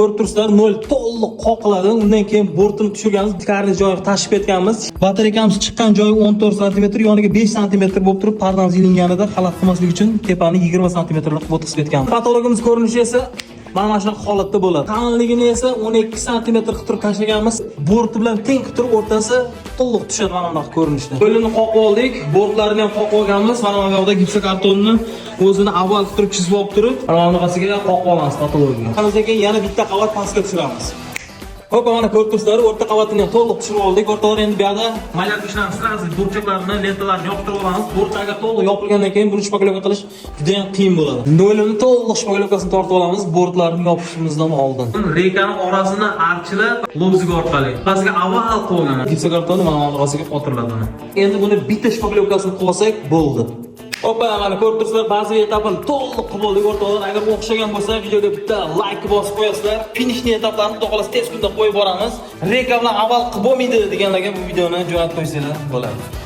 Ko'rib turibsizlar, 0 to'liq qoqiladi. Undan keyin bortini tushirganmiz, ichkarida joyiga tashib ketganmiz. Batareykamiz chiqqan joyi 14 sm, yoniga 5 sm bo'lib turib, pardamiz ilinganida xalat qilmaslik uchun tepani 20 sm qilib o'tkazib ketganmiz. Patologimiz ko'rinishi esa mana shu holatda bo'ladi. Qalinligini esa 12 sm qilib turib tashlaganmiz. Borti bilan teng qilib turib o'rtasi to'liq tushadi mana bunaqa ko'rinishda. Qo'lini qoqib oldik, bortlarini ham qoqib olganmiz. Mana bu yerda gipsokartonni o'zini avval qilib turib chizib olib turib, mana bunaqasiga qoqib olamiz patologiyaga. Qanday keyin yana bitta qavat pastga tushiramiz. Hop, mana ko'rib turibsizlar, o'rta qavatini ham to'liq tushirib oldik. O'rtalar endi bu yerda malyar ishlarimiz sirasiz burchaklarini, lentalarni yoptirib olamiz. Bo'rt agar to'liq yopilgandan keyin buni shpaglovka qilish juda ham qiyin bo'ladi. Nolini to'liq shpaglovkasini tortib olamiz bortlarni yopishimizdan oldin. Reykani orasini archilab, lobzig orqali pastga avval qo'ygan gipsokartonni mana orqasiga qotiriladi. Endi buni bitta shpaglovkasini qo'ysak bo'ldi. Hoppa, mana ko'rib turibsizlar, ba'zi etapini to'liq qilib oldik o'rtalar. Agar o'xshagan bo'lsa, videoga bitta like bosib qo'yasizlar. Finishni etaplarni xudo xolasa tez kunda qo'yib boramiz. Reka bilan avval qilib bo'lmaydi deganlarga bu videoni jo'natib qo'ysanglar bo'ladi.